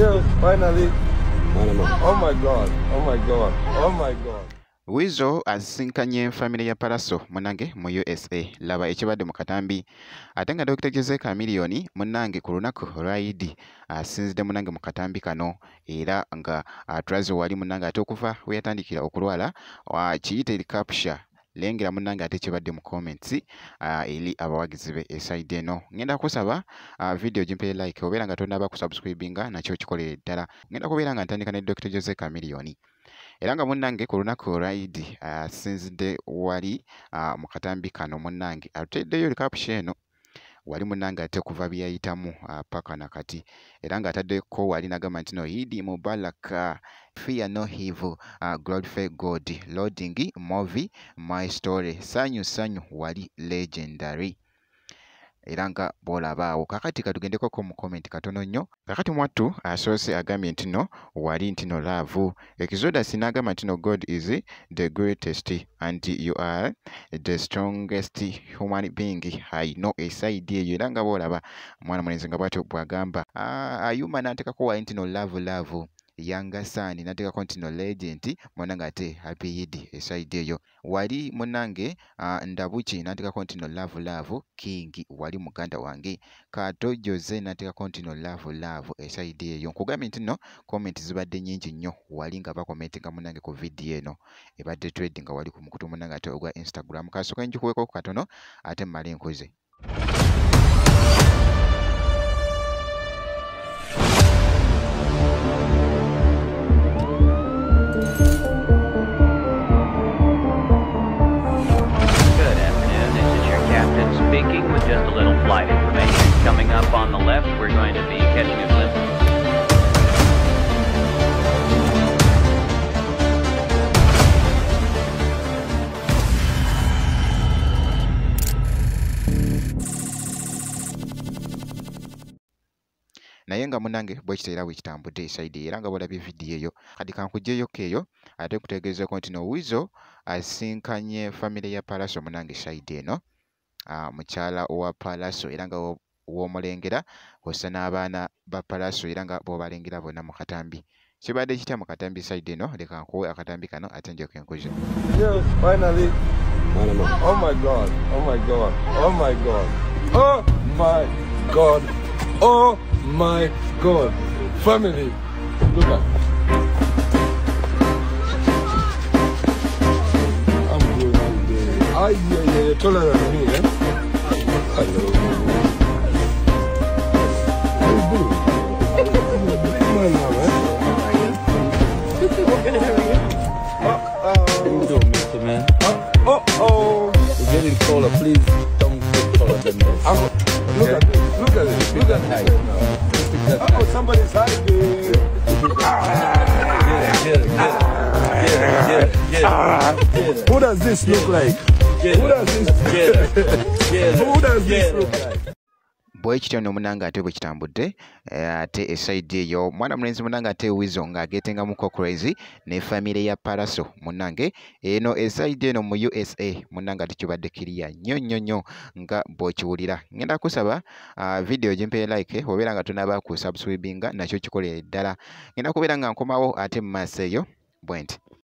Yes, finally. Oh my God. Oh my God. Oh my God. Wizo asinkanye family ya Pallaso munange mu USA laba ekibadde mu katambi ate nga Dr. Jose Chameleone munange ku lunaku olwayidi asinzidde munange mu katambi kano era nga atulaze wali munange ate okuva we yatandikira okulwala kiyite likapsha lengera munange ate kibadde mu comments eri abawagizi be eside eno ngenda kusaba video jimpe like obeera nga tonaba ku subscribinga nakyo kikolere ddala ngenda kubeera nga ntandika ne Dr. Jose Chameleone era nga munnange ku lunaku olwayidi asinzidde wali mu katambi kano munnange atuddeyo likapusha eno wali munnange ate kuva byayitamu paka nakati era nga ataddeko wali nagamba nti no Eid Mubarak, fear no evil, glorify God, loading movie my story, sanyu wali legendary era nga bolabaawo kakati katugendeko ko mu comment katono nnyo kakati mwattu asoose agambye nti no wali nti no love Exodus n'agamba nti no God is the greatest and you are the strongest human being I know eside eyo era nga bolaba mwana mulenzi nga bwatyo bwagamba ayuma n'ateekako wali nti no love Yanga Sani nateekako nti no legend munange ate happy Eid eside eyo wali munange Ndabuki nateekako nti no love King wali muganda wange Kato Jose nateekako nti no love eside eyo nkugambye nti no comment zibadde nnyingi nnyo wali nga bakomentinga munange ku video eno ebadde trade nga wali ku mukutu munange ate ogwa Instagram kasooka njikuweko katono ate mmale nkuze. Speaking with just a little flight information. Coming up on the left, we're going to be catching a glimpse. naye nga munange bwe kiteera bwe kitambudde eside era nga bolabye video eyo kati kankugjeyo keeyo ate kutegeezeko nti no Wizo asinkanye family ya Pallaso munange eside eno mukyala owa Pallaso era nga w'omulengera kw'ossa n'abaana ba Pallaso era nga bw'obalengera bonna mu katambi kibadde kitya mu katambi side eno leka nkuwe akatambi kano ate njoke nkuze. Yes, finally. Oh my God. Oh my God. Oh my God. Oh my God. Oh my God. Family. Look at. I'm going out there. Yeah. Taller than me, eh? Hello. How you doing? Come on now, man. How you doing, Mr. Man? Uh-oh. It's getting colder. Please don't get taller than this. Look at this. Look at this. Look at Height. this. Oh, somebody's hiding. Get it. Who does this look like? Who does this look like? bwe kityo nno munange ate bwe kitambudde ate eside eyo mwana mulenzi munange ate Wizo ng'agetengamuko crazy ne family ya Pallaso munange eno eside eno mu USA munange ate kibadde kiriya nnyo nga bw'okiwulira ngenda kusaba video gimpe like obeera nga tonaba ku subscribinga nakyo kikolere ddala ngenda kubeera nga nkomawo ate mu maaso eyo bwenti.